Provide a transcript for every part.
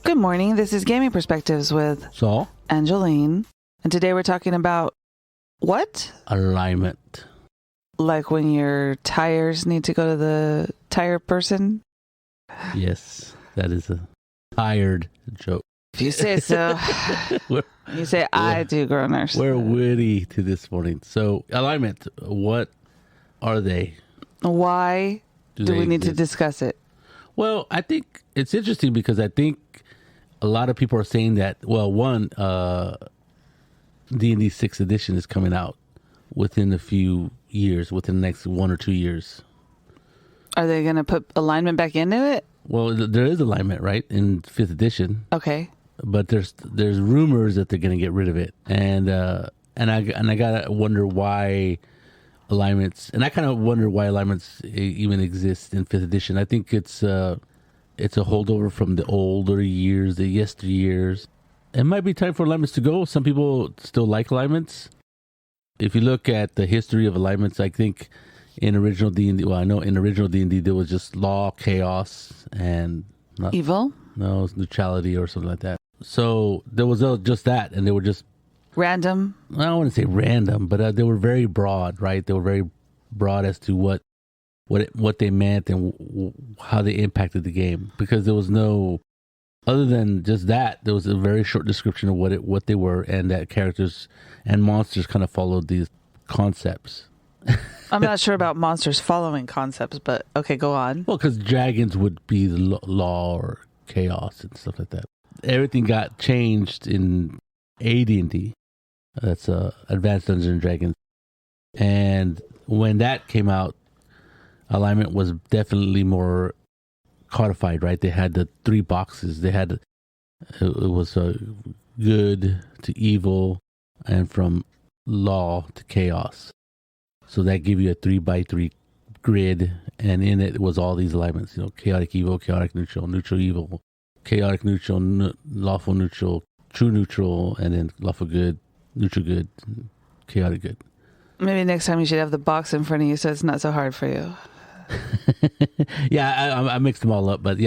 Good morning. This is Gaming Perspectives with Saul and Jolene. And today we're talking about what? alignment. Like when your tires need to go to the tire person? Yes, that is a tired joke. If you say so. You say I do, groaners. We're witty to this morning. So alignment, what are they? Why do we need to exist? discuss it? Well, I think it's interesting because I think a lot of people are saying that, well, one, D&D 6th edition is coming out within a few years, within the next 1 or 2 years. Are they going to put alignment back into it? Well, there is alignment, right, in 5th edition. Okay. But there's rumors that they're going to get rid of it, and I gotta wonder why alignments, and I kind of wonder why alignments even exist in 5th edition. I think it's a holdover from the older years, the yesteryears. It might be time for alignments to go. Some people still like alignments. If you look at the history of alignments, I think in original D&D, well, I know in original D&D there was just law, chaos, and Evil? No, it's neutrality or something like that. So there was just that, and they were just Random? I don't want to say random, but they were very broad, right? They were very broad as to what they meant and how they impacted the game, because there was no, other than just that, there was a very short description of what they were, and that characters and monsters kind of followed these concepts. I'm not sure about monsters following concepts, but okay, go on. Well, because dragons would be the law or chaos and stuff like that. Everything got changed in AD&D. That's Advanced Dungeons and Dragons. And when that came out, alignment was definitely more codified, right? They had the 3 boxes. They had, it was good to evil and from law to chaos. So that gave you a 3x3 grid, and in it was all these alignments, chaotic evil, chaotic neutral, neutral evil, chaotic neutral, lawful neutral, true neutral, and then lawful good, neutral good, chaotic good. Maybe next time you should have the box in front of you so it's not so hard for you. Yeah, I mixed them all up, but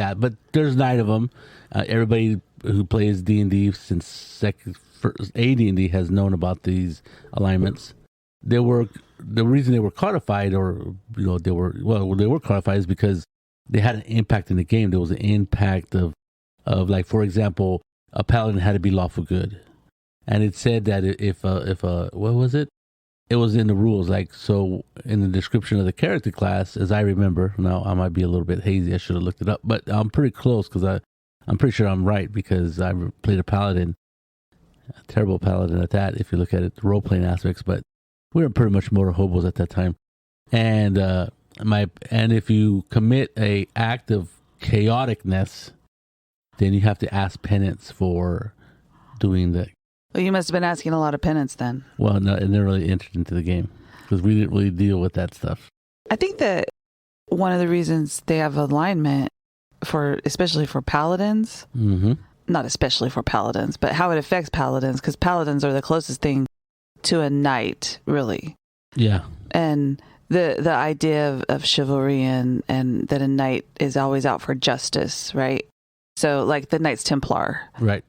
there's 9 of them. Everybody who plays D&D since AD&D has known about these alignments. The reason they were codified, or they were codified, is because they had an impact in the game. There was an impact of like, for example, a paladin had to be lawful good, and it said that if what was it? It was in the rules, like, so in the description of the character class, as I remember. Now I might be a little bit hazy. I should have looked it up, but I'm pretty close because I'm pretty sure I'm right, because I played a paladin, a terrible paladin at that. If you look at it, the role playing aspects, but we were pretty much motor hobos at that time. And if you commit a act of chaoticness, then you have to ask penance for doing that. Well, you must have been asking a lot of penance then. Well, no, it never really entered into the game because we didn't really deal with that stuff. I think that one of the reasons they have alignment especially for paladins, not especially for paladins, but how it affects paladins, because paladins are the closest thing to a knight, really. Yeah. And the idea of chivalry and that a knight is always out for justice, right? So like the Knights Templar. Right.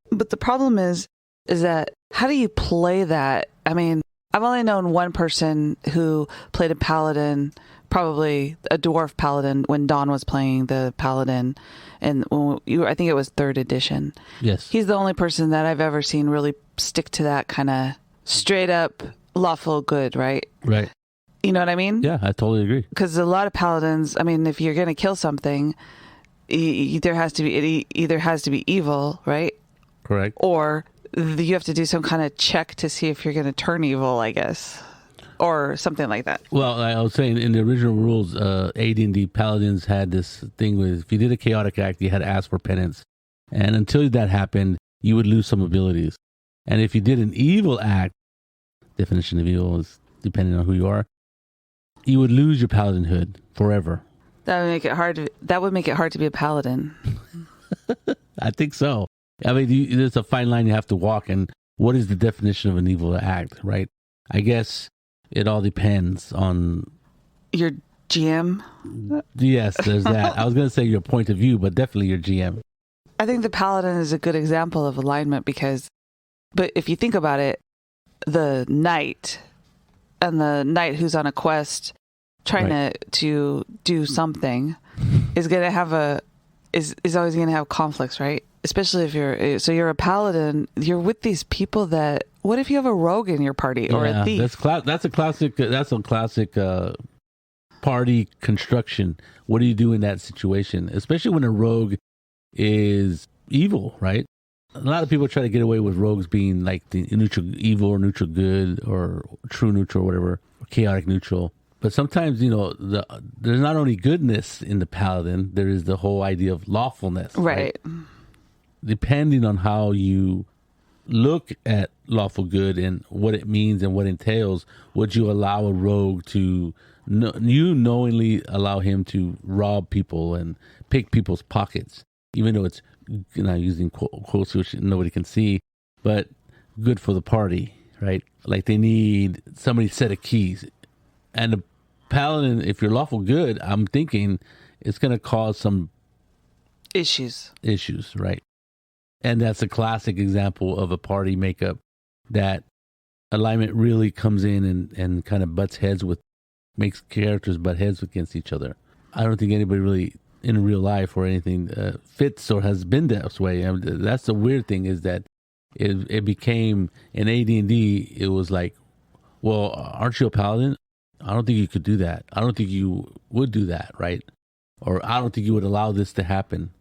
But the problem is that how do you play that? I mean, I've only known one person who played a paladin, probably a dwarf paladin, when Dawn was playing the paladin, and I think it was 3rd edition. Yes. He's the only person that I've ever seen really stick to that kind of straight up lawful good, right? Right. You know what I mean? Yeah, I totally agree. Because a lot of paladins, I mean, if you're going to kill something, it either has to be evil, right? Correct. Or you have to do some kind of check to see if you're going to turn evil, I guess, or something like that. Well, I was saying in the original rules, AD&D paladins had this thing with, if you did a chaotic act, you had to ask for penance, and until that happened, you would lose some abilities. And if you did an evil act, definition of evil is depending on who you are, you would lose your paladinhood forever. That would make it hard to be a paladin. I think so. I mean, there's a fine line you have to walk, and what is the definition of an evil act, right? I guess it all depends on your GM. Yes, there's that. I was going to say your point of view, but definitely your GM. I think the paladin is a good example of alignment but if you think about it, the knight and the knight who's on a quest trying to do something is going to have is always going to have conflicts, right? Especially if you're a paladin, you're with these people that, what if you have a rogue in your party or a thief? That's a classic party construction. What do you do in that situation? Especially when a rogue is evil, right? A lot of people try to get away with rogues being like the neutral evil or neutral good or true neutral or whatever, or chaotic neutral. But sometimes, there's not only goodness in the paladin, there is the whole idea of lawfulness. Right. Depending on how you look at lawful good and what it means and what it entails, would you allow a rogue to, you knowingly allow him to rob people and pick people's pockets, even though it's, using quotes which nobody can see, but good for the party, right? Like they need somebody's set of keys. And the paladin, if you're lawful good, I'm thinking it's going to cause some issues, right? And that's a classic example of a party makeup that alignment really comes in and kind of makes characters butt heads against each other. I don't think anybody really in real life or anything fits or has been that way. That's the weird thing, is that it became in AD&D. It was like, well, aren't you a paladin? I don't think you could do that. I don't think you would do that, right? Or I don't think you would allow this to happen.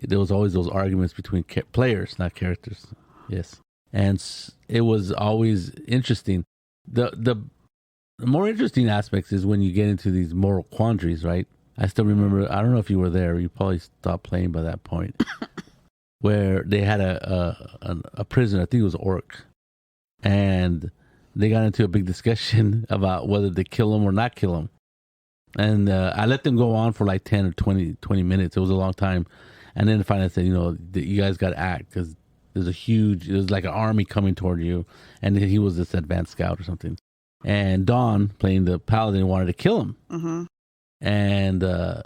There was always those arguments between players, not characters. Yes, and it was always interesting. The more interesting aspects is when you get into these moral quandaries, right? I still remember, I don't know if you were there, you probably stopped playing by that point, where they had a prisoner, I think it was Orc, and they got into a big discussion about whether to kill him or not kill him. And I let them go on for like 10 or 20 minutes. It was a long time. And then finally I said, you guys got to act, because there's like an army coming toward you. And he was this advanced scout or something. And Dawn, playing the paladin, wanted to kill him. Mm-hmm. And I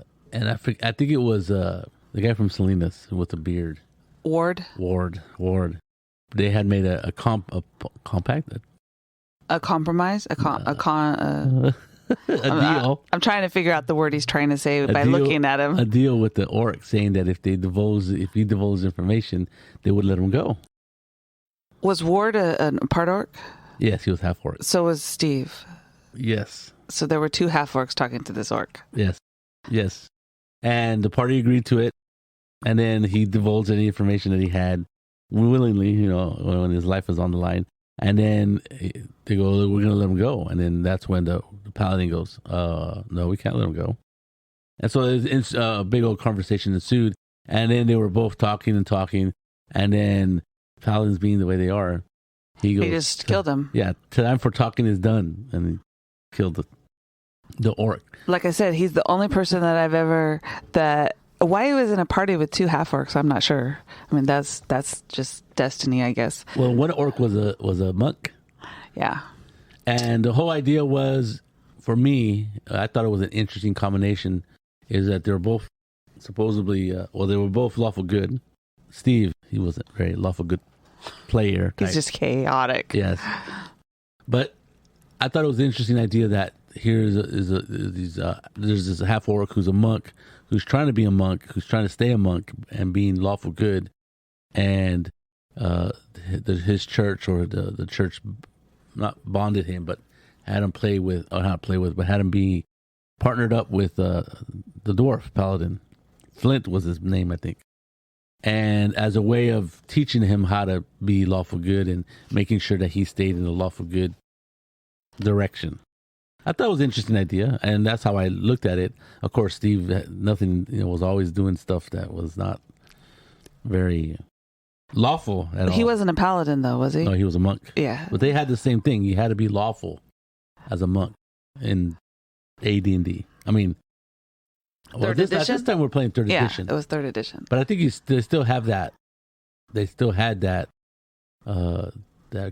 think it was the guy from Salinas with the beard. Ward. They had made a compact. A compromise? A deal. I'm trying to figure out the word he's trying to say by looking at him. A deal with the Orc, saying that if he divulged information, they would let him go. Was Ward a part Orc? Yes, he was half Orc. So was Steve. Yes. So there were two half Orcs talking to this Orc. Yes. And the party agreed to it. And then he divulged any information that he had willingly, when his life was on the line. And then they go, we're going to let him go. And then that's when the paladin goes, no, we can't let him go. And so it's a big old conversation ensued. And then they were both talking. And then paladins being the way they are, he just killed him. Yeah, time for talking is done. And he killed the Orc. Like I said, he's the only person that I've ever why he was in a party with two half Orcs, I'm not sure. I mean, that's just destiny, I guess. Well, one Orc was a monk. Yeah. And the whole idea was, for me, I thought it was an interesting combination, is that they were both supposedly, they were both lawful good. Steve, he wasn't a very lawful good player type. He's just chaotic. Yes. But I thought it was an interesting idea that there's this half Orc who's a monk, who's trying to be a monk, who's trying to stay a monk and being lawful good, and his church, or the church, not bonded him, but had him had him be partnered up with the dwarf paladin. Flint was his name, I think. And as a way of teaching him how to be lawful good and making sure that he stayed in the lawful good direction. I thought it was an interesting idea, and that's how I looked at it. Of course, Steve was always doing stuff that was not very lawful at all. He wasn't a paladin, though, was he? No, he was a monk. Yeah. But they had the same thing. You had to be lawful as a monk in AD&D. I mean, third edition? At this time we're playing third edition. Yeah, it was third edition. But I think they still have that. They still had that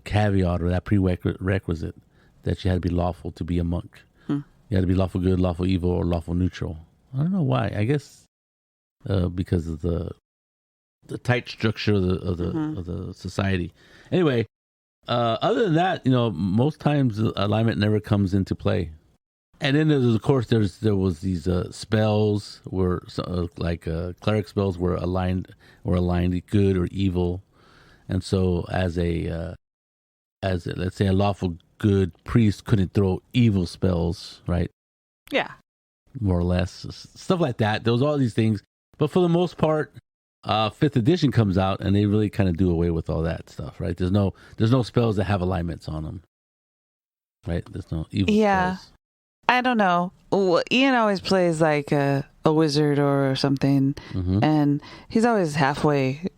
caveat or that prerequisite that you had to be lawful to be a monk. You had to be lawful good, lawful evil, or lawful neutral. I don't know why. I guess because of the the tight structure of the society. Anyway, other than that, most times alignment never comes into play. And then of course there was these spells where cleric spells were aligned good or evil, and so as let's say a lawful good priest couldn't throw evil spells, right? Yeah, more or less, stuff like that. There was all these things, but for the most part, 5th edition comes out and they really kind of do away with all that stuff, right? There's no spells that have alignments on them, right? There's no evil spells. I don't know. Well, Ian always plays like a wizard or something, and he's always halfway.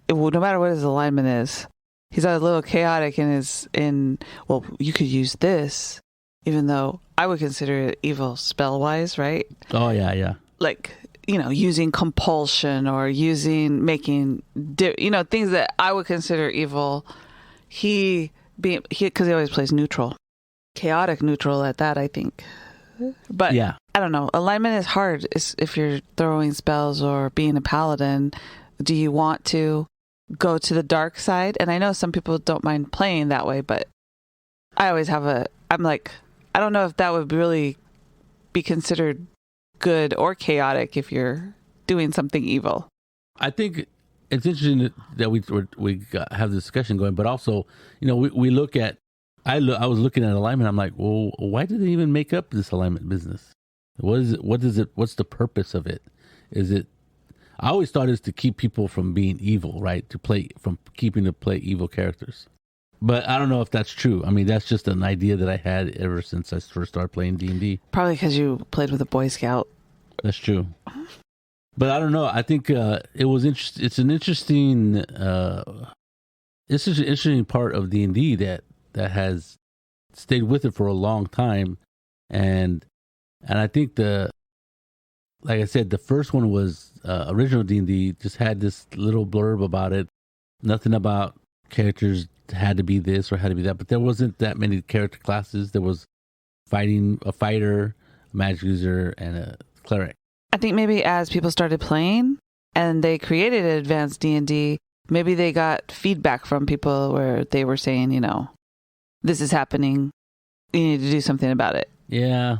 No matter what his alignment is, he's a little chaotic well, you could use this, even though I would consider it evil spell-wise, right? Oh, yeah. Like, using compulsion or making things that I would consider evil. Because he always plays neutral. Chaotic neutral at that, I think. But yeah. I don't know. Alignment is hard if you're throwing spells or being a paladin. Do you want to go to the dark side? And I know some people don't mind playing that way, but I always I'm like, I don't know if that would really be considered good or chaotic if you're doing something evil. I think it's interesting that we have this discussion going, but also, we look at. I was looking at alignment. I'm like, well, why did they even make up this alignment business? What is it? What's the purpose of it? I always thought it's to keep people from being evil, right? To play evil characters. But I don't know if that's true. I mean, that's just an idea that I had ever since I first started playing D&D. Probably because you played with a Boy Scout. That's true. But I don't know. I think it was interesting. It's an interesting part of D&D that has stayed with it for a long time, and I think like I said, the first one was original D&D just had this little blurb about it, nothing about characters had to be this or had to be that, but there wasn't that many character classes. There was a fighter, a magic user, and a cleric. I think maybe as people started playing and they created advanced D&D, maybe they got feedback from people where they were saying, this is happening, you need to do something about it. Yeah,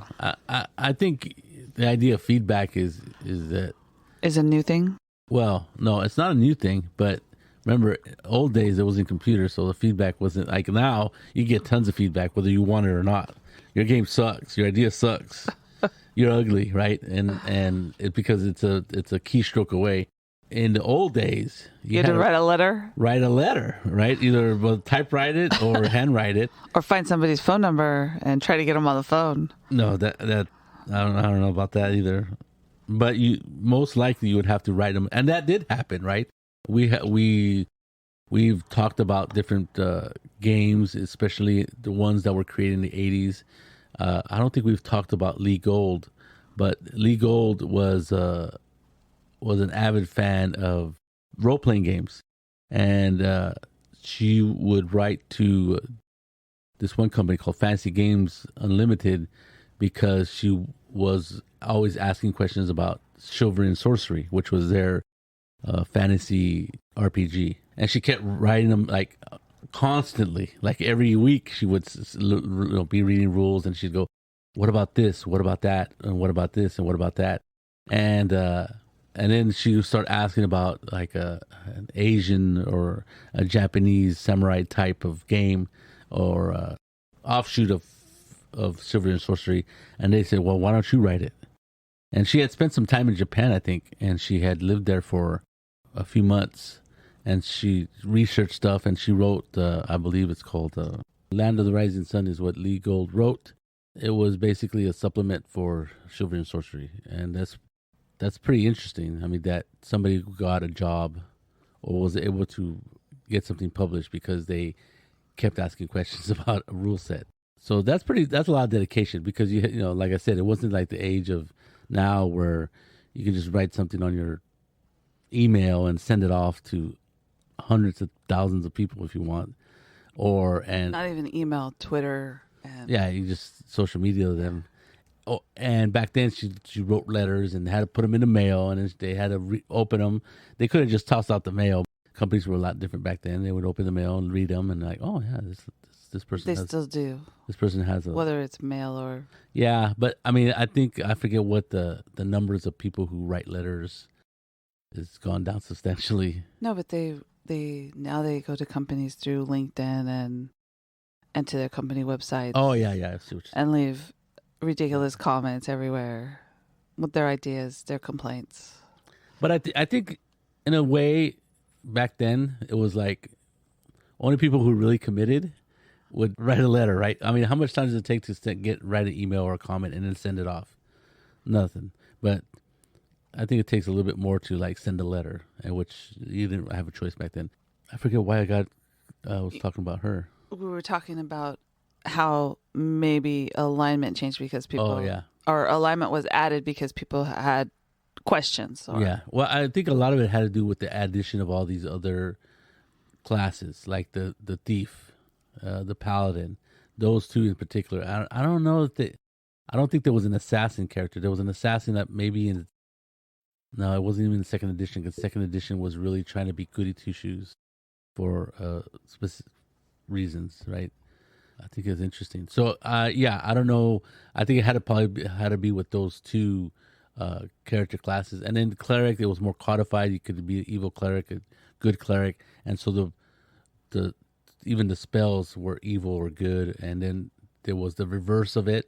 I think the idea of feedback is a new thing. Well, no, it's not a new thing, but remember, old days there wasn't computers, so the feedback wasn't like now. You get tons of feedback whether you want it or not. Your game sucks. Your idea sucks. You're ugly, right? And because it's a keystroke away. In the old days, you had to write a letter. Write a letter, right? Either typewrite it or handwrite it, or find somebody's phone number and try to get them on the phone. No, that I don't know about that either. But most likely you would have to write them, and that did happen, right? We've talked about different games, especially the ones that were created in the 80s. I don't think we've talked about Lee Gold, but Lee Gold was an avid fan of role-playing games, and she would write to this one company called Fantasy Games Unlimited because she was always asking questions about Chivalry and Sorcery, which was their fantasy RPG, and she kept writing them like constantly. Like every week, she would be reading rules, and she'd go, "What about this? What about that? And what about this? And what about that?" And then she would start asking about like an Asian or a Japanese samurai type of game or offshoot of Chivalry and Sorcery, and they said, "Well, why don't you write it?" And she had spent some time in Japan, I think, and she had lived there for a few months, and she researched stuff, and she wrote, I believe it's called Land of the Rising Sun is what Lee Gold wrote. It was basically a supplement for Chivalry and Sorcery, and that's pretty interesting. I mean, that somebody got a job or was able to get something published because they kept asking questions about a rule set. So that's a lot of dedication because like I said, it wasn't like the age of now where you can just write something on your email and send it off to hundreds of thousands of people if you want, and not even email, Twitter, and you just social media them, Oh, and back then she wrote letters and had to put them in the mail, and they had to open them. They could have just tossed out the mail. Companies were a lot different back then. They would open the mail and read them, and like, oh yeah, this person They still do, this person has a whether it's mail or yeah. But I mean, I forget what the numbers of people who write letters has gone down substantially. no, but they now they go to companies through LinkedIn and to their company websites. Oh yeah, I see what you're saying. And leave ridiculous comments everywhere with their ideas, their complaints. But I think in a way back then it was like only people who really committed would write a letter, right? I mean, how much time does it take to write an email or a comment and then send it off? Nothing. But I think it takes a little bit more to like send a letter, and which you didn't have a choice back then. I forget why I was talking about her. We were talking about how maybe alignment changed because people, or alignment was added because people had questions. Or, yeah. Well, I think a lot of it had to do with the addition of all these other classes, like the thief, the paladin, those two in particular. I don't know if I don't think there was an assassin character. There was an assassin that maybe no, it wasn't even the second edition, because second edition was really trying to be goody two shoes for specific reasons, right? I think it's interesting. So, yeah, I don't know. I think it had to be with those two character classes, and then the cleric, it was more codified. You could be an evil cleric, a good cleric, and so the even the spells were evil or good. And then there was the reverse of it,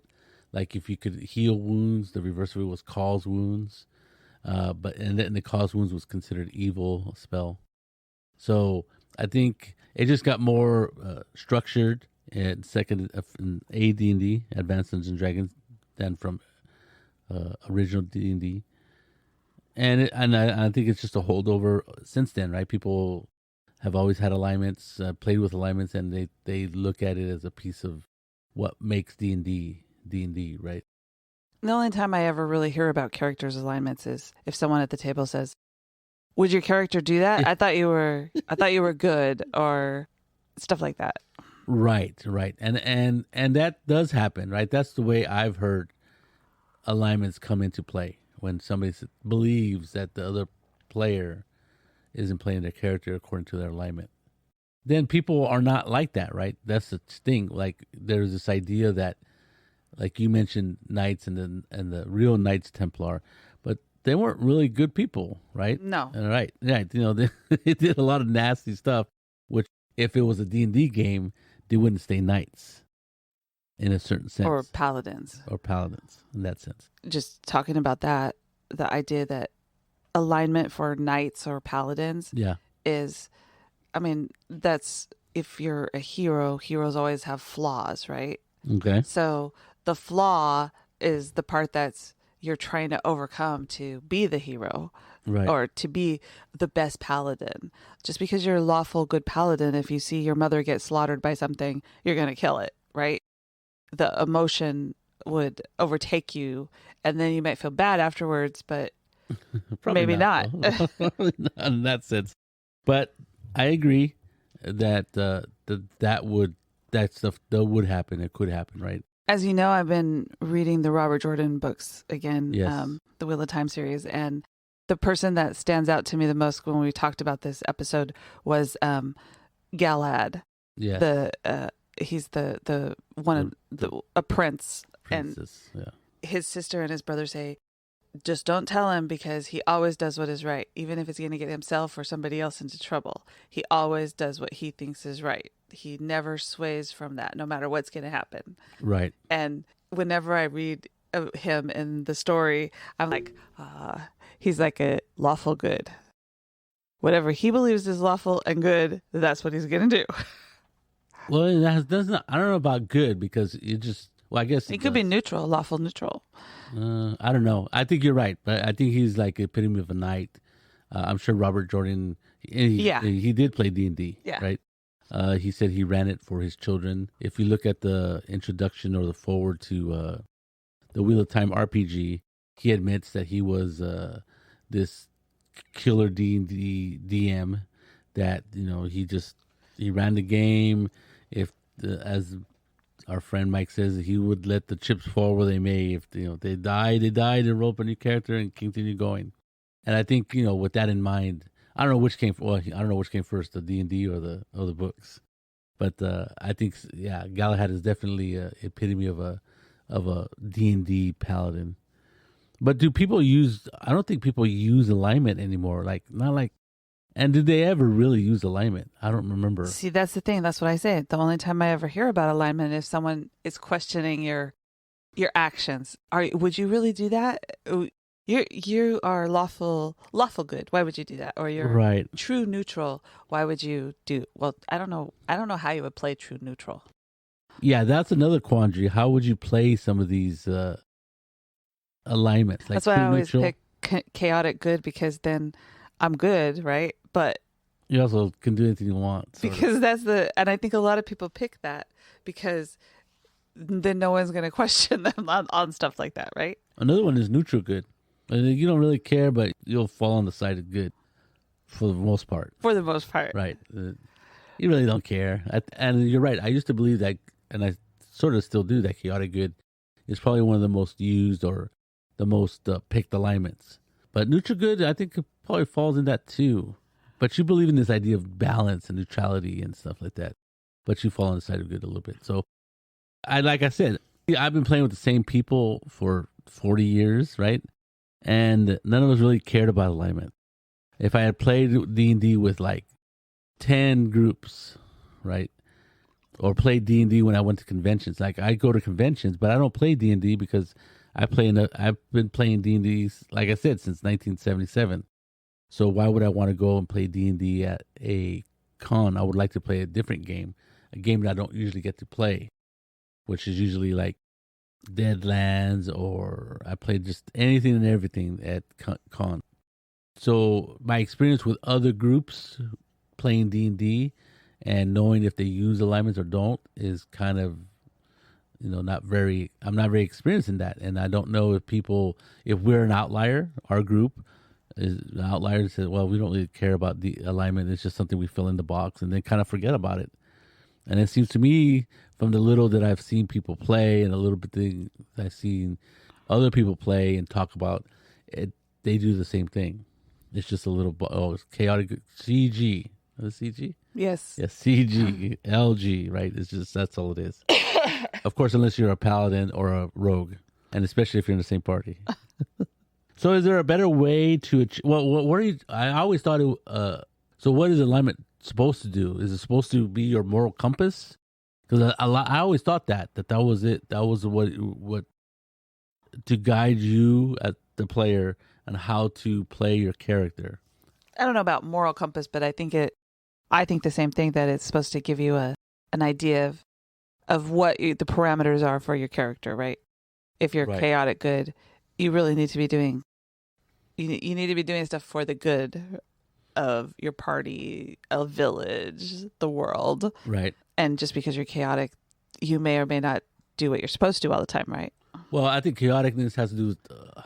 like if you could heal wounds, the reverse of it was cause wounds. And then the cause wounds was considered evil spell. So I think it just got more structured in AD&D, Advanced Dungeons and Dragons, than from original D&D. And I think it's just a holdover since then, right? People have always had alignments, played with alignments, and they look at it as a piece of what makes D&D, right? The only time I ever really hear about characters' alignments is if someone at the table says, "Would your character do that? I thought you were good," or stuff like that. Right. And that does happen, right? That's the way I've heard alignments come into play, when somebody believes that the other player isn't playing their character according to their alignment. Then people are not like that, right? That's the thing. Like, there's this idea that, like you mentioned, knights and the real Knights Templar, but they weren't really good people, right? No. Right. You know, they did a lot of nasty stuff, which if it was a D&D game, they wouldn't stay knights in a certain sense. Or paladins. In that sense. Just talking about that, the idea that alignment for knights or paladins is, I mean, that's, if you're a hero, heroes always have flaws, right? Okay. So the flaw is the part that's you're trying to overcome to be the hero, right? Or to be the best paladin. Just because you're a lawful good paladin, if you see your mother get slaughtered by something, you're going to kill it, right? The emotion would overtake you, and then you might feel bad afterwards, but maybe not. Probably not in that sense. But I agree that that stuff would happen. It could happen, right? As you know, I've been reading the Robert Jordan books again, yes. The Wheel of Time series, and the person that stands out to me the most when we talked about this episode was Galad. Yeah, he's the one of a prince, princess, and his sister and his brother say, just don't tell him, because he always does what is right, even if it's going to get himself or somebody else into trouble. He always does what he thinks is right. He never sways from that, no matter what's going to happen. Right. And whenever I read him in the story, I'm like, he's like a lawful good. Whatever he believes is lawful and good, that's what he's going to do. Well, I don't know about good, because you just, well, I guess he could be neutral, lawful neutral. I don't know. I think you're right, but I think he's like epitome of a knight. I'm sure Robert Jordan, he did play D&D, right? He said he ran it for his children. If you look at the introduction or the forward to the Wheel of Time RPG, he admits that he was this killer D&D DM, that, you know, he ran the game. If as our friend Mike says that he would let the chips fall where they may. If they die, they die. They roll up a new character and continue going. And I think with that in mind, I don't know which came. Well, I don't know which came first, the D&D or the books. But I think Galahad is definitely an epitome of a D&D paladin. But do people use? I don't think people use alignment anymore. Like not like. And did they ever really use alignment? I don't remember. See, that's the thing. That's what I say. The only time I ever hear about alignment is someone is questioning your actions. Would you really do that? You are lawful good. Why would you do that? Or you're right. True neutral. Why would you do? Well, I don't know. I don't know how you would play true neutral. Yeah, that's another quandary. How would you play some of these alignments? Like that's why I always pick chaotic good, because then I'm good, right? But you also can do anything you want. Because and I think a lot of people pick that because then no one's going to question them on stuff like that, right? Another one is neutral good. You don't really care, but you'll fall on the side of good for the most part. For the most part. Right. You really don't care. And you're right. I used to believe that, and I sort of still do, that chaotic good is probably one of the most used or the most picked alignments. But neutral good, I think, probably falls in that too. But you believe in this idea of balance and neutrality and stuff like that. But you fall on the side of good a little bit. So, like I said, I've been playing with the same people for 40 years, right? And none of us really cared about alignment. If I had played D&D with like 10 groups, right? Or played D&D when I went to conventions. Like I go to conventions, but I don't play D&D because I've been playing D&D, like I said, since 1977. So why would I want to go and play D&D at a con? I would like to play a different game, a game that I don't usually get to play, which is usually like Deadlands, or I play just anything and everything at con. So my experience with other groups playing D&D and knowing if they use alignments or don't is kind of, I'm not very experienced in that. And I don't know if we're an outlier, our group is an outlier that says, well, we don't really care about the alignment. It's just something we fill in the box and then kind of forget about it. And it seems to me, from the little that I've seen people play and a little bit that I've seen other people play and talk about, they do the same thing. It's just a little, it's chaotic CG. Is it CG? Yes. Yes, CG, LG, right? It's just, that's all it is. Of course, unless you're a paladin or a rogue, and especially if you're in the same party. So is there a better way to achieve, I always thought so what is alignment supposed to do? Is it supposed to be your moral compass? Because I always thought that was it. That was what to guide you as the player on how to play your character. I don't know about moral compass, but I think the same thing, that it's supposed to give you an idea of what the parameters are for your character, right? If you're right. Chaotic good, you really need to be doing you need to be doing stuff for the good of your party, a village, the world. Right. And just because you're chaotic, you may or may not do what you're supposed to do all the time, right? Well, I think chaoticness has to do with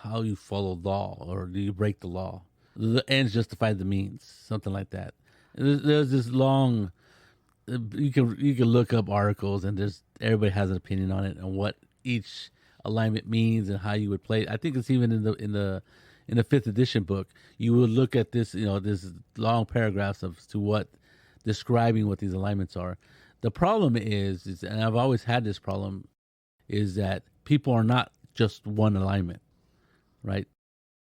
how you follow law, or do you break the law? The ends justify the means, something like that. There's this long. You can look up articles, and everybody has an opinion on it and what each alignment means and how you would play it. I think it's even in the 5th edition book. You would look at this, this long paragraphs describing what these alignments are. The problem is, and I've always had this problem, is that people are not just one alignment, right?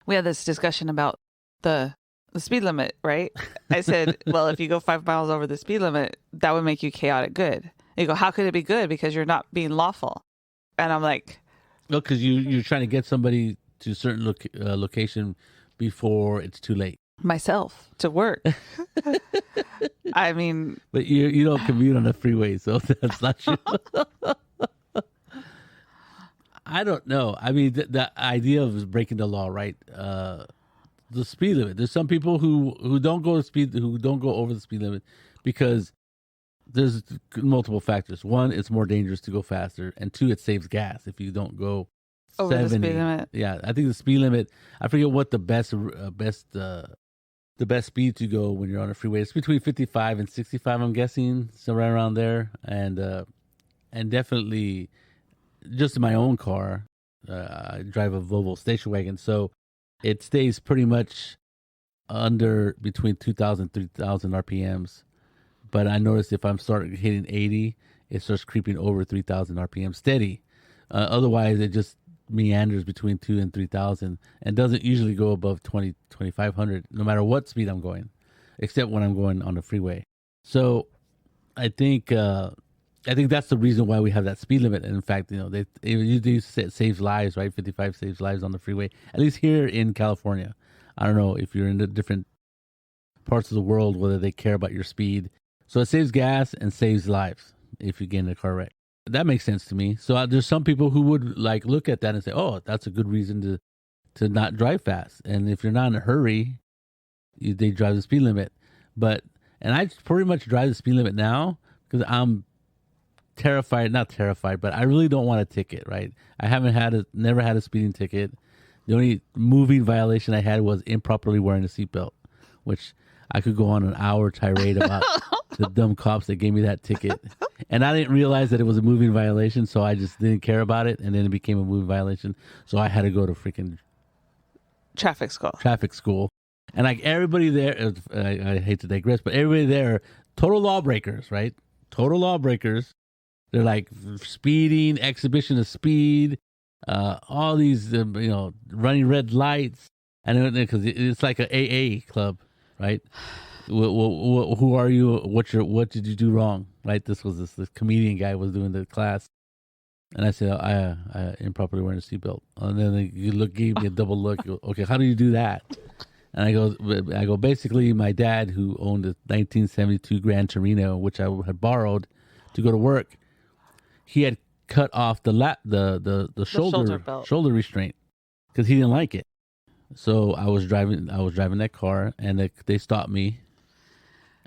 We had this discussion about the speed limit, right? I said, well, if you go 5 miles over the speed limit, that would make you chaotic good. And you go, how could it be good? Because you're not being lawful. And I'm like, no, because you're trying to get somebody to a certain location before it's too late. Myself to work. I mean, but you don't commute on the freeway, so that's not true. I don't know. I mean, the idea of breaking the law, right? The speed limit. There's some people who don't go over the speed limit because there's multiple factors. One, it's more dangerous to go faster, and two, it saves gas if you don't go over 70. The speed limit. Yeah, I think the speed limit. I forget what the best speed to go when you're on a freeway. It's between 55 and 65. I'm guessing, so right around there. And and definitely just in my own car, I drive a Volvo station wagon, so it stays pretty much under between 2,000 3,000 RPMs. But I noticed if I'm starting hitting 80, it starts creeping over 3,000 RPM steady. Otherwise, it just meanders between 2 and 3,000 and doesn't usually go above 2,500, no matter what speed I'm going, except when I'm going on the freeway. So I think that's the reason why we have that speed limit. And in fact, they usually saves lives, right? 55 saves lives on the freeway, at least here in California. I don't know if you're in the different parts of the world, whether they care about your speed. So it saves gas and saves lives if you get in a car wreck. That makes sense to me. So there's some people who would like look at that and say, oh, that's a good reason to not drive fast. And if you're not in a hurry, they drive the speed limit. And I pretty much drive the speed limit now because I'm not terrified, but I really don't want a ticket, right? I never had a speeding ticket. The only moving violation I had was improperly wearing a seatbelt, which I could go on an hour tirade about the dumb cops that gave me that ticket. And I didn't realize that it was a moving violation, so I just didn't care about it, and then it became a moving violation. So I had to go to freaking traffic school. And like everybody there, I hate to digress, but everybody there, total lawbreakers, right? Total lawbreakers. They're like speeding, exhibition of speed, all these, running red lights. And because it's like an AA club, right? Who are you? What did you do wrong? Right? This comedian guy was doing the class. And I said, I improperly wearing a seatbelt. And then gave me a double look. Okay, how do you do that? And I go, basically, my dad, who owned a 1972 Gran Torino, which I had borrowed to go to work, he had cut off the shoulder restraint because he didn't like it. So I was driving that car, and they stopped me.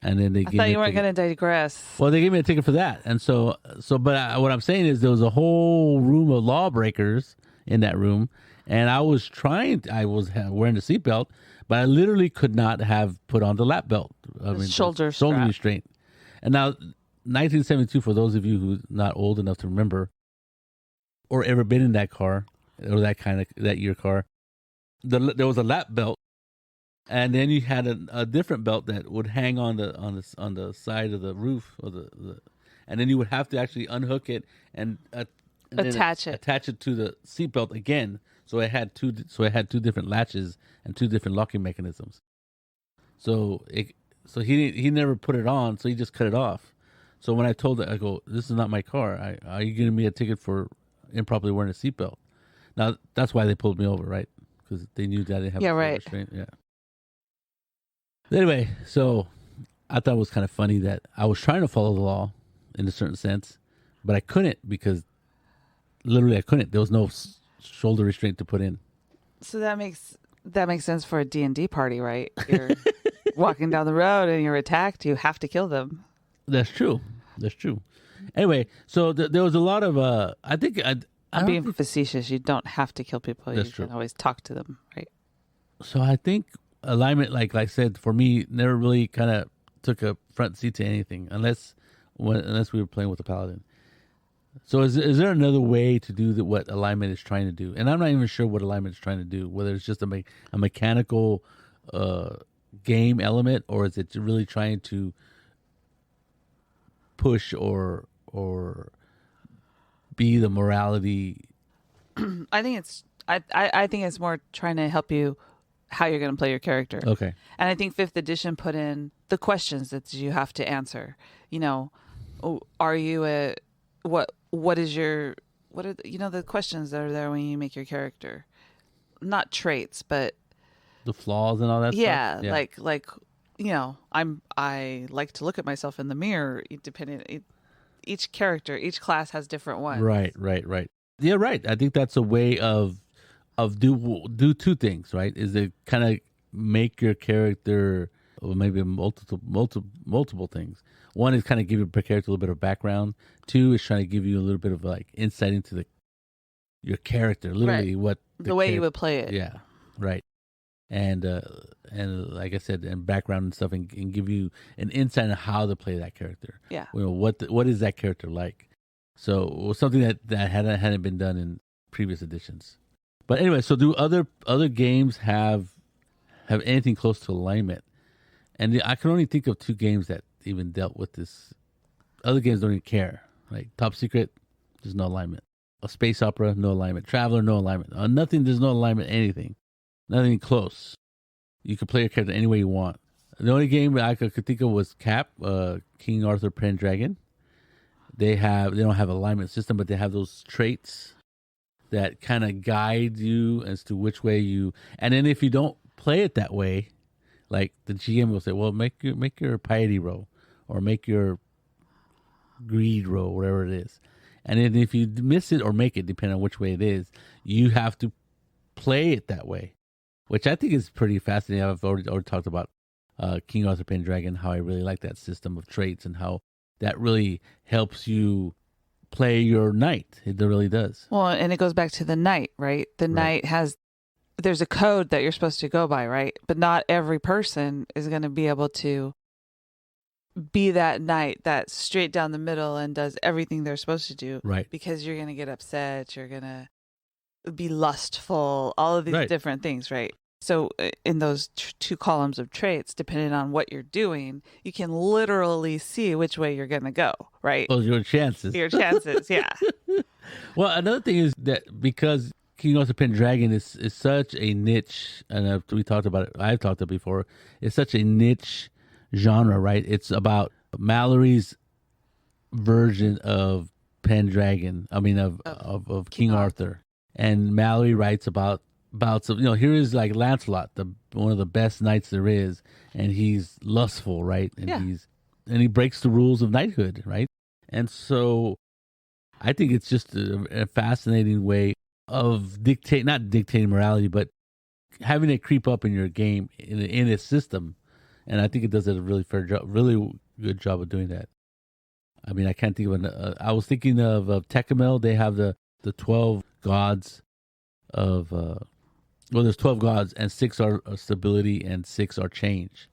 And then they I thought you weren't going to digress. Well, they gave me a ticket for that. And but what I'm saying is there was a whole room of lawbreakers in that room. And I was wearing the seatbelt, but I literally could not have put on the lap belt. Shoulder restraint. And now, 1972, for those of you who are not old enough to remember or ever been in that car or that year car, there was a lap belt. And then you had a different belt that would hang on the side of the roof and then you would have to actually unhook it and attach it to the seatbelt again. So it had two different latches and two different locking mechanisms. So he never put it on, so he just cut it off. So when I told it, I go, "This is not my car. Are you giving me a ticket for improperly wearing a seatbelt?" Now that's why they pulled me over, right? Because they knew that I didn't have a restraint. Yeah. Anyway, so I thought it was kind of funny that I was trying to follow the law in a certain sense, but I couldn't because literally I couldn't. There was no shoulder restraint to put in. So that makes sense for a D&D party, right? You're walking down the road and you're attacked. You have to kill them. That's true. Anyway, so there was a lot of I think I'm being facetious. You don't have to kill people. That's you true. Can always talk to them, right? So I think alignment, like I said, for me, never really kind of took a front seat to anything unless we were playing with a paladin. So is there another way to do what alignment is trying to do? And I'm not even sure what alignment is trying to do, whether it's just a mechanical game element, or is it really trying to push or be the morality? I think it's more trying to help you how you're going to play your character. Okay. And I think 5th edition put in the questions that you have to answer. Are you what are the questions that are there when you make your character? Not traits, but the flaws and all that stuff. Yeah, like I like to look at myself in the mirror. Each character, each class has different ones. Right. Yeah, right. I think that's a way of do two things, right? Is it kind of make your character, or maybe multiple things. One is kind of give your character a little bit of background. Two is trying to give you a little bit of like insight into your character, literally right. What the way you would play it. Yeah, right. And like I said, and background and stuff, and give you an insight on how to play that character. Yeah. What is that character like? So it was something that hadn't been done in previous editions. But anyway, so do other games have anything close to alignment? And I can only think of 2 games that even dealt with this. Other games don't even care. Like Top Secret, there's no alignment. A space opera, no alignment. Traveler, no alignment. Nothing, there's no alignment, anything. Nothing close. You can play your character any way you want. The only game I could think of was Cap, King Arthur Pendragon. They don't have alignment system, but they have those traits that kind of guide you as to which way you. And then if you don't play it that way, like the GM will say, well, make your piety roll, or make your greed roll, whatever it is. And then if you miss it or make it, depending on which way it is, you have to play it that way, which I think is pretty fascinating. I've already talked about King Arthur Pendragon, how I really like that system of traits and how that really helps you play your knight. It really does. Well, and it goes back to the knight, right? The knight there's a code that you're supposed to go by, right? But not every person is going to be able to be that knight that's straight down the middle and does everything they're supposed to do. Right. Because you're going to get upset, you're going to be lustful, all of these different things, right? So in those 2 columns of traits, depending on what you're doing, you can literally see which way you're going to go, right? Those are your chances. Your chances, yeah. Well, another thing is that because King Arthur Pendragon is such a niche, and we talked about it, I've talked about it before, it's such a niche genre, right? It's about Mallory's version of Pendragon, of King Arthur. And Mallory writes about some, here is like Lancelot, one of the best knights there is, and he's lustful, right? And he breaks the rules of knighthood, right? And so I think it's just a fascinating way of not dictating morality, but having it creep up in your game in a system. And I think it does a really really good job of doing that. I mean, I can't think of I was thinking of Tecumel. They have the 12 gods of there's 12 gods, and 6 are stability and 6 are change.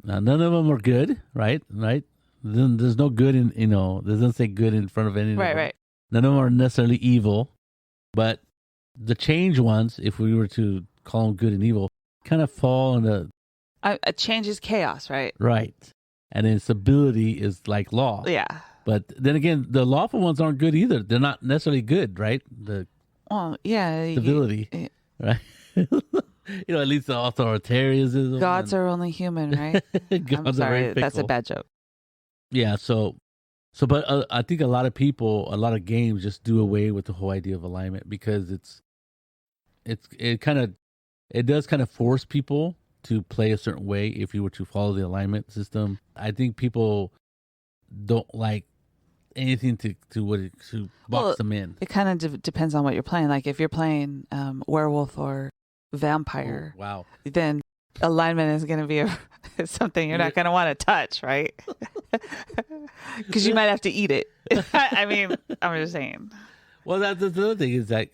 Now, none of them are good, right? There's no good in, doesn't say good in front of any of them. Right. None of them are necessarily evil, but the change ones, if we were to call them good and evil, kind of fall in the... A change is chaos, right? Right. And then stability is like law. Yeah. But then again, the lawful ones aren't good either. They're not necessarily good, right? Stability, right? At least the authoritarianism. Gods are only human, right? I'm sorry, that's a bad joke. Yeah, but I think a lot of games just do away with the whole idea of alignment because it does kind of force people to play a certain way if you were to follow the alignment system. I think people don't like anything to box them in. It kind of depends on what you're playing. Like if you're playing werewolf or vampire, wow, then alignment is going to be something you're not going to want to touch, right? Because you might have to eat it. I mean, I'm just saying. Well, that's the other thing is that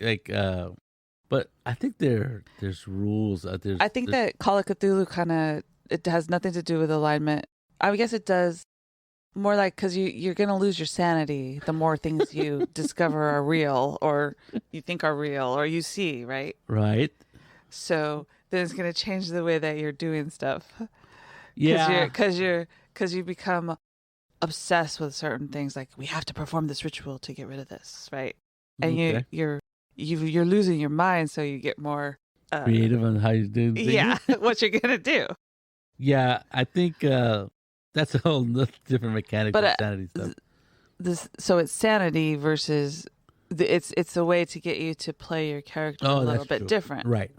but I think there's rules. I think that Call of Cthulhu it has nothing to do with alignment. I guess it does. More like because you're going to lose your sanity the more things you discover are real or you think are real or you see, right? Right. So then it's going to change the way that you're doing stuff. Yeah. Because you become obsessed with certain things. Like we have to perform this ritual to get rid of this, right? And you're losing your mind, so you get more creative on how you do things. Yeah, what you're going to do. Yeah, I think... that's a whole different mechanic of sanity stuff. So it's sanity versus it's a way to get you to play your character a little bit different. Right.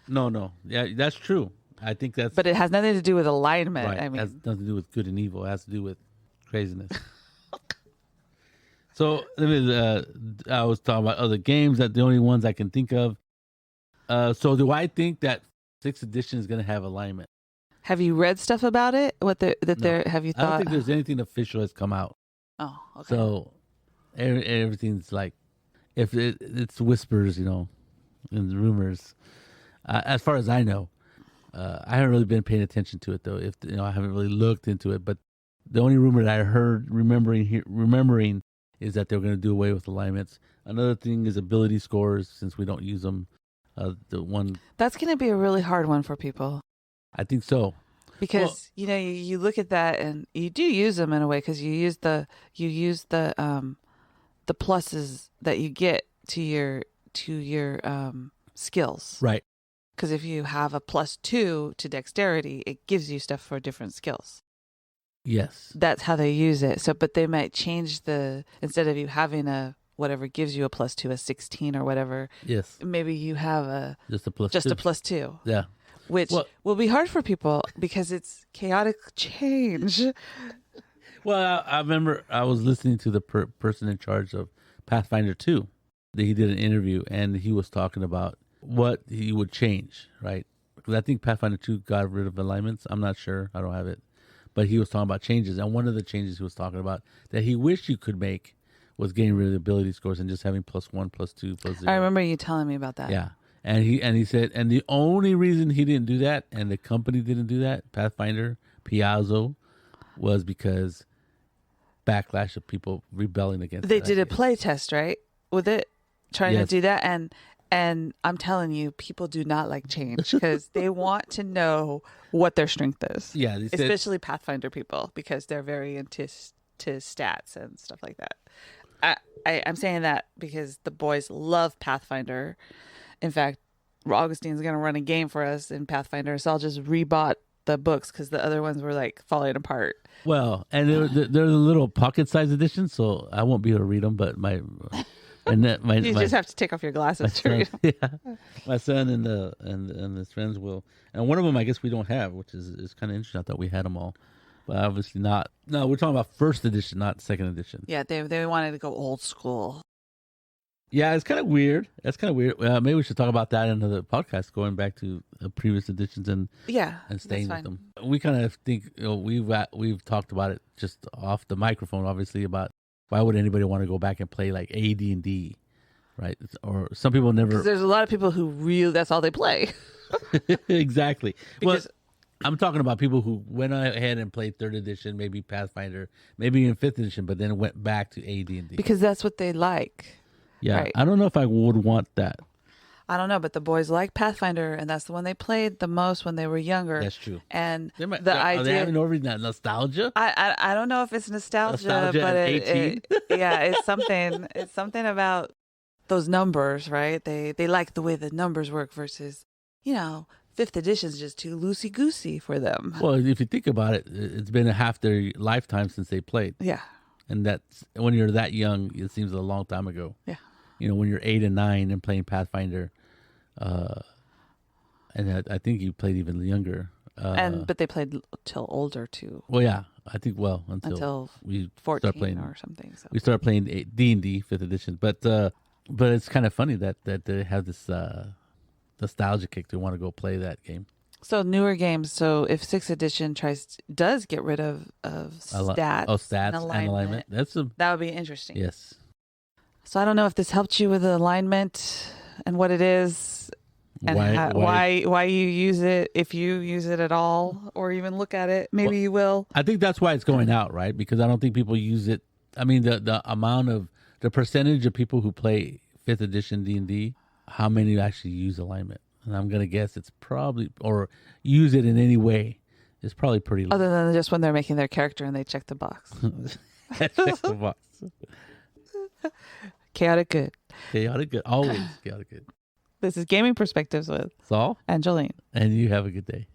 No. Yeah, that's true. I think that's... But it has nothing to do with alignment. Right. I mean, it has nothing to do with good and evil. It has to do with craziness. So I was talking about other games that the only ones I can think of. So do I think that 6th edition is going to have alignment? Have you read stuff about it? Have you thought? I don't think there's anything official that's come out. Oh, okay. So everything's like, if it's whispers, and rumors. As far as I know, I haven't really been paying attention to it though. I haven't really looked into it. But the only rumor that I heard, remembering is that they're going to do away with alignments. Another thing is ability scores, since we don't use them. That's going to be a really hard one for people. I think so. Because you look at that and you do use them in a way, because you use the pluses that you get to your skills, right? Because if you have a +2 to dexterity, it gives you stuff for different skills. Yes, that's how they use it. So, but they might change instead of you having a whatever gives you a +2, a 16 or whatever. Yes, maybe you have just a +2. Yeah. Which will be hard for people because it's chaotic change. Well, I remember I was listening to the person in charge of Pathfinder 2. He did an interview, and he was talking about what he would change, right? Because I think Pathfinder 2 got rid of alignments. I'm not sure. I don't have it. But he was talking about changes. And one of the changes he was talking about that he wished you could make was getting rid of the ability scores and just having +1, +2, +0. I remember you telling me about that. Yeah. And he said, and the only reason he didn't do that, and the company didn't do that, Pathfinder, Piazzo, was because backlash of people rebelling against it. They did a play test, right? With it, trying to do that. And I'm telling you, people do not like change because they want to know what their strength is. Yeah. Especially Pathfinder people, because they're very into stats and stuff like that. I'm saying that because the boys love Pathfinder. In fact, Augustine's going to run a game for us in Pathfinder, so I'll just rebought the books because the other ones were like falling apart. Well, and they're the little pocket-sized editions, so I won't be able to read them. But you just have to take off your glasses to read them. Yeah, my son and his friends will, and one of them I guess we don't have, which is kind of interesting. I thought we had them all, but obviously not. No, we're talking about first edition, not second edition. Yeah, they wanted to go old school. Yeah, it's kind of weird. That's kind of weird. Maybe we should talk about that in another podcast, going back to previous editions and staying with them. We kind of think we've talked about it just off the microphone, obviously, about why would anybody want to go back and play like AD&D, right? Or some people never. Because there's a lot of people who that's all they play. Exactly. Because I'm talking about people who went ahead and played third edition, maybe Pathfinder, maybe even fifth edition, but then went back to AD&D because that's what they like. Yeah, right. I don't know if I would want that. I don't know, but the boys like Pathfinder, and that's the one they played the most when they were younger. That's true. And are they having over that nostalgia? I don't know if it's nostalgia but it's something. It's something about those numbers, right? They like the way the numbers work versus, fifth edition is just too loosey goosey for them. Well, if you think about it, it's been a half their lifetime since they played. Yeah. And that's when you're that young, it seems a long time ago. Yeah. When you're 8 and 9 and playing Pathfinder, and I think you played even younger. But they played till older too. Well, yeah, I think until we 14 start playing or something. So. We started playing D&D 5th edition, but it's kind of funny that they have this nostalgia kick to want to go play that game. So newer games. So if 6th edition does get rid of stats, and alignment, that would be interesting. Yes. So I don't know if this helped you with the alignment and what it is, and why you use it, if you use it at all, or even look at it. Maybe you will. I think that's why it's going out, right? Because I don't think people use it. I mean, the percentage of people who play 5th edition D&D, how many actually use alignment? And I'm going to guess it's probably, or use it in any way, it's probably pretty low. Other than just when they're making their character and they check the box. Check the box. Chaotic good. Chaotic good. Always chaotic good. This is Gaming Perspectives with Saul and Jolene. And you have a good day.